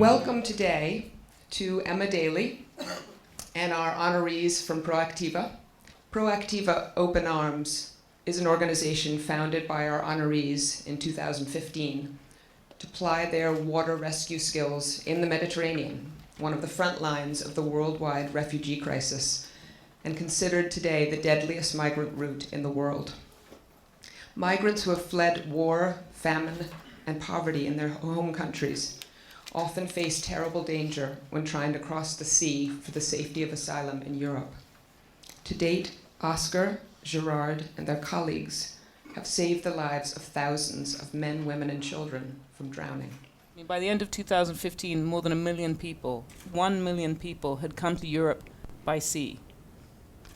Welcome today to Emma Daly and our honorees from Proactiva. Proactiva Open Arms is an organization founded by our honorees in 2015 to ply their water rescue skills in the Mediterranean, one of the front lines of the worldwide refugee crisis, and considered today the deadliest migrant route in the world. Migrants who have fled war, famine, and poverty in their home countries often face terrible danger when trying to cross the sea for the safety of asylum in Europe. To date, Oscar, Gerard, and their colleagues have saved the lives of thousands of men, women, and children from drowning. By the end of 2015, more than 1 million people, 1 million people had come to Europe by sea,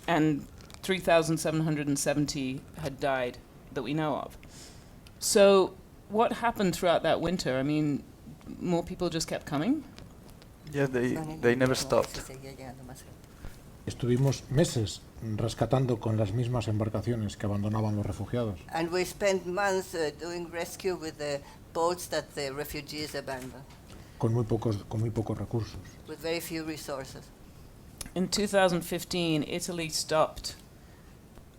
and 3,770 had died that we know of. So what happened throughout that winter? I mean, more people just kept coming? Yeah, they never stopped. Estuvimos meses rescatando con las mismas embarcaciones que abandonaban los refugiados. And we spent months doing rescue with the boats that the refugees abandoned. Con muy pocos recursos. With very few resources. In 2015, Italy stopped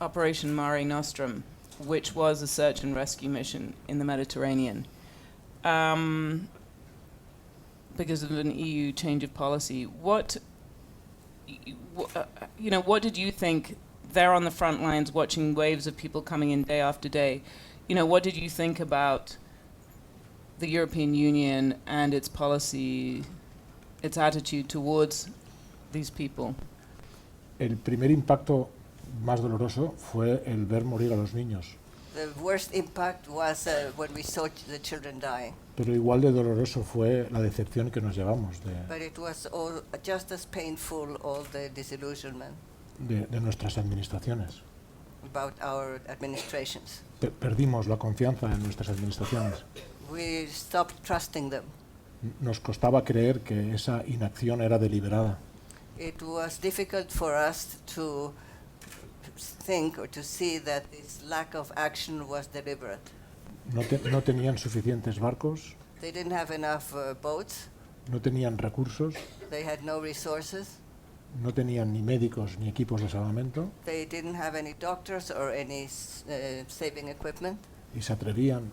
Operation Mare Nostrum, which was a search and rescue mission in the Mediterranean, because of an EU change of policy. What did you think there on the front lines, watching waves of people coming in day after day? What did you think about the European Union and its policy, its attitude towards these people? El primer impacto más doloroso fue el ver morir a los niños. The worst impact was when we saw the children dying. Pero igual de doloroso fue la decepción que nos llevamos But it was just as painful, all the disillusionment de nuestras administraciones. about our administrations. Perdimos la confianza en nuestras administraciones. We stopped trusting them. Nos costaba creer que esa inacción era deliberada. It was difficult for us to think or to see that this lack of action was deliberate. No tenían suficientes barcos. They didn't have enough boats. No tenían recursos. They had no resources. No tenían ni médicos ni equipos de salvamento. They didn't have any doctors or any saving equipment. Y se atrevían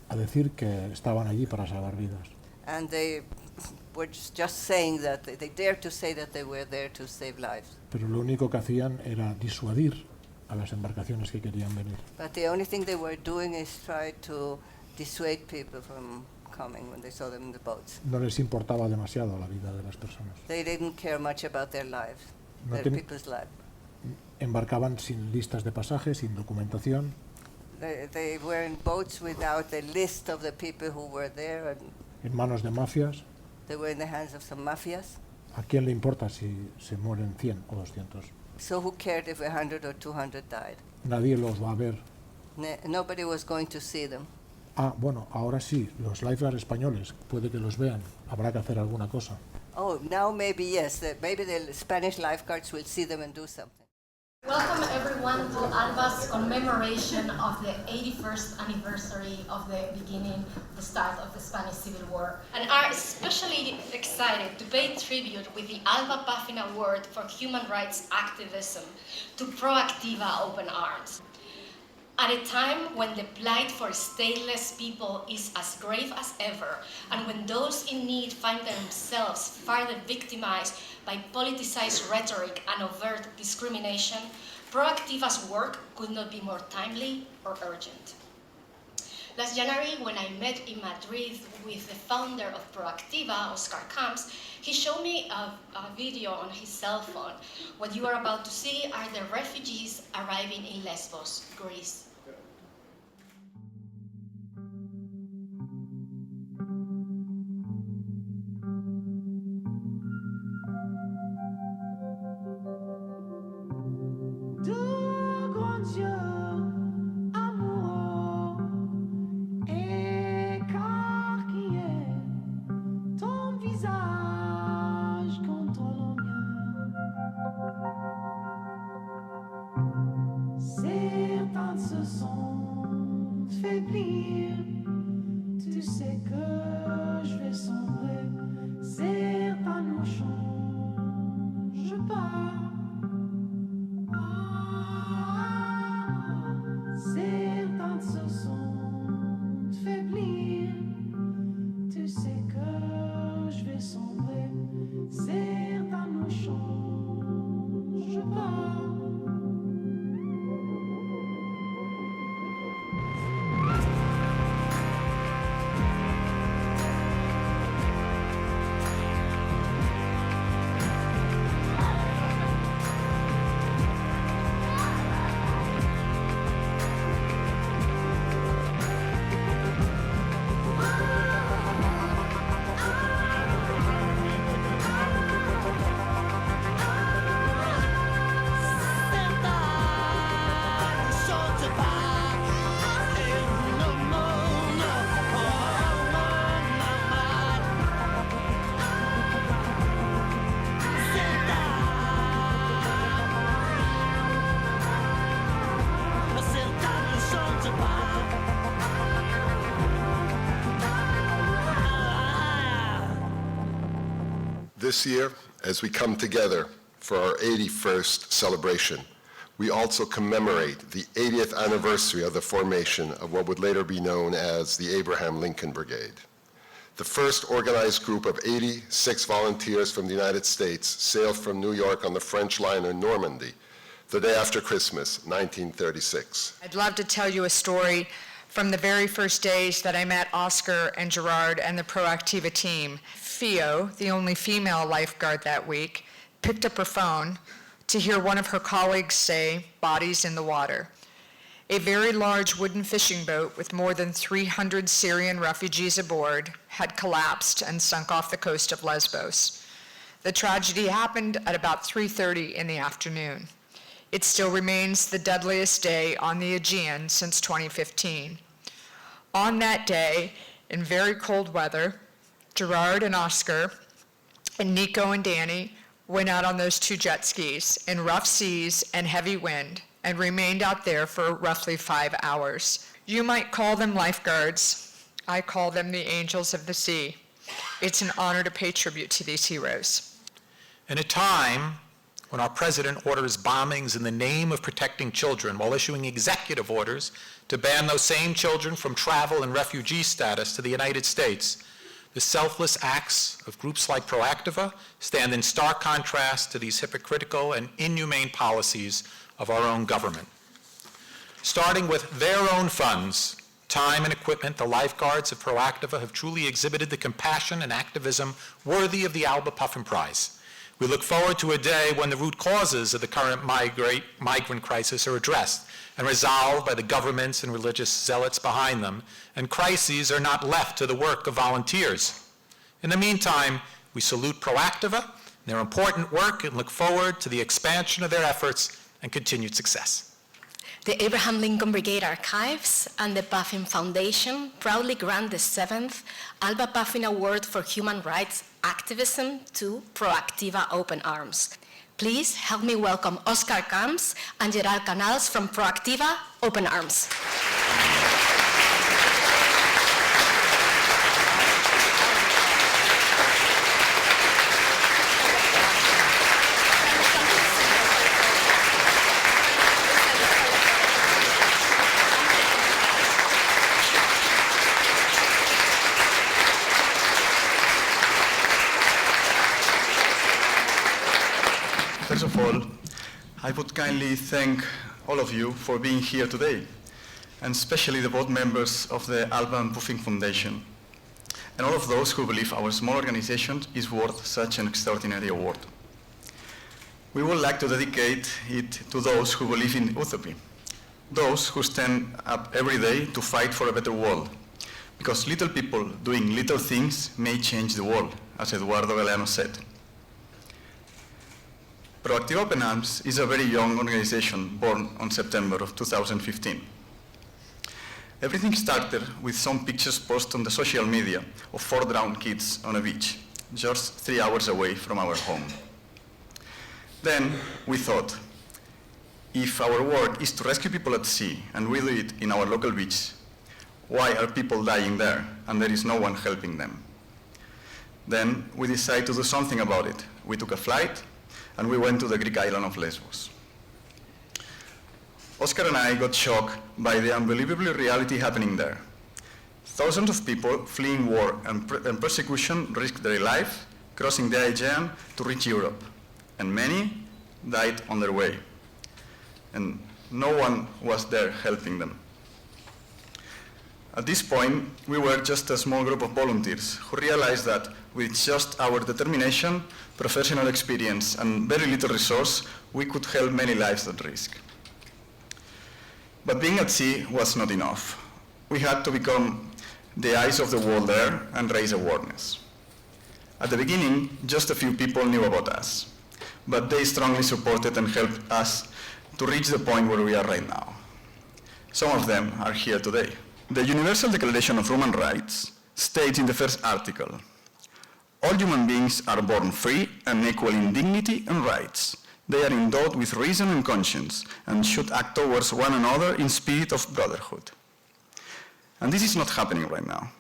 a decir que estaban allí para salvar vidas. And they were just saying that they dared to say that they were there to save lives. Pero lo único que hacían era disuadir a las embarcaciones que querían venir. But the only thing they were doing is try to dissuade people from coming when they saw them in the boats. No les importaba demasiado la vida de las personas. They didn't care much about their lives, people's lives. Embarcaban sin listas de pasaje, sin documentación. They were in boats without a list of the people who were there. And en manos de mafias. They were in the hands of some mafias. ¿A quién le importa si se mueren 100 o 200? So who cared if 100 or 200 died? Nadie los va a ver. Nobody was going to see them. Ah, bueno, ahora sí, los lifeguards españoles, puede que los vean, habrá que hacer alguna cosa. Oh, now maybe yes, maybe the Spanish lifeguards will see them and do something. Welcome everyone to ALBA's commemoration of the 81st anniversary of the beginning, the start of the Spanish Civil War. And are especially excited to pay tribute with the ALBA Puffin Award for Human Rights Activism to Proactiva Open Arms. At a time when the plight for stateless people is as grave as ever, and when those in need find themselves further victimized by politicized rhetoric and overt discrimination, Proactiva's work could not be more timely or urgent. Last January, when I met in Madrid with the founder of Proactiva, Oscar Camps, he showed me a video on his cell phone. What you are about to see are the refugees arriving in Lesbos, Greece. Tu sais que je vais sombrer change pas. Certains se sont faiblir. Tu sais que je vais sombrer. Certains ne changent pas. This year, as we come together for our 81st celebration, we also commemorate the 80th anniversary of the formation of what would later be known as the Abraham Lincoln Brigade. The first organized group of 86 volunteers from the United States sailed from New York on the French liner Normandy the day after Christmas, 1936. I'd love to tell you a story from the very first days that I met Oscar and Gerard and the Proactiva team. Fio, the only female lifeguard that week, picked up her phone to hear one of her colleagues say, "Bodies in the water." A very large wooden fishing boat with more than 300 Syrian refugees aboard had collapsed and sunk off the coast of Lesbos. The tragedy happened at about 3:30 in the afternoon. It still remains the deadliest day on the Aegean since 2015. On that day, in very cold weather, Gerard and Oscar and Nico and Danny went out on those two jet skis in rough seas and heavy wind and remained out there for roughly 5 hours. You might call them lifeguards. I call them the angels of the sea. It's an honor to pay tribute to these heroes. In a time when our president orders bombings in the name of protecting children while issuing executive orders to ban those same children from travel and refugee status to the United States, the selfless acts of groups like Proactiva stand in stark contrast to these hypocritical and inhumane policies of our own government. Starting with their own funds, time and equipment, the lifeguards of Proactiva have truly exhibited the compassion and activism worthy of the ALBA Puffin Prize. We look forward to a day when the root causes of the current migrant crisis are addressed and resolved by the governments and religious zealots behind them, and crises are not left to the work of volunteers. In the meantime, we salute Proactiva and their important work and look forward to the expansion of their efforts and continued success. The Abraham Lincoln Brigade Archives and the Puffin Foundation proudly grant the 7th ALBA Puffin Award for Human Rights Activism to Proactiva Open Arms. Please help me welcome Oscar Camps and Gerard Canals from Proactiva Open Arms. First of all, I would kindly thank all of you for being here today, and especially the board members of the ALBA and Puffin Foundation, and all of those who believe our small organization is worth such an extraordinary award. We would like to dedicate it to those who believe in utopia, those who stand up every day to fight for a better world, because little people doing little things may change the world, as Eduardo Galeano said. Proactiva Open Arms is a very young organization born on September of 2015. Everything started with some pictures posted on the social media of 4 drowned kids on a beach, just 3 hours away from our home. Then we thought, if our work is to rescue people at sea and we do it in our local beach, why are people dying there and there is no one helping them? Then we decided to do something about it. We took a flight and we went to the Greek island of Lesbos. Oscar and I got shocked by the unbelievable reality happening there. Thousands of people fleeing war and persecution risked their life crossing the Aegean to reach Europe, and many died on their way. And no one was there helping them. At this point, we were just a small group of volunteers who realized that with just our determination, professional experience, and very little resource, we could help many lives at risk. But being at sea was not enough. We had to become the eyes of the world there and raise awareness. At the beginning, just a few people knew about us, but they strongly supported and helped us to reach the point where we are right now. Some of them are here today. The Universal Declaration of Human Rights states in the first article, all human beings are born free and equal in dignity and rights. They are endowed with reason and conscience and should act towards one another in spirit of brotherhood. And this is not happening right now.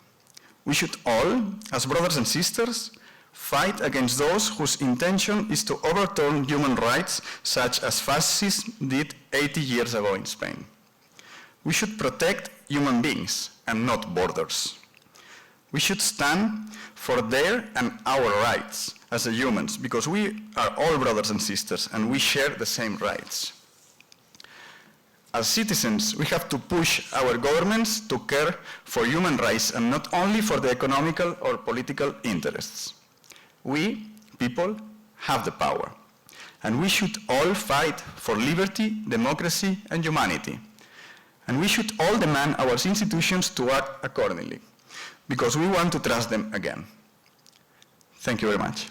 We should all, as brothers and sisters, fight against those whose intention is to overturn human rights, such as fascists did 80 years ago in Spain. We should protect human beings and not borders. We should stand for their and our rights as humans, because we are all brothers and sisters and we share the same rights. As citizens, we have to push our governments to care for human rights and not only for the economical or political interests. We, people, have the power, and we should all fight for liberty, democracy, and humanity. And we should all demand our institutions to act accordingly, because we want to trust them again. Thank you very much.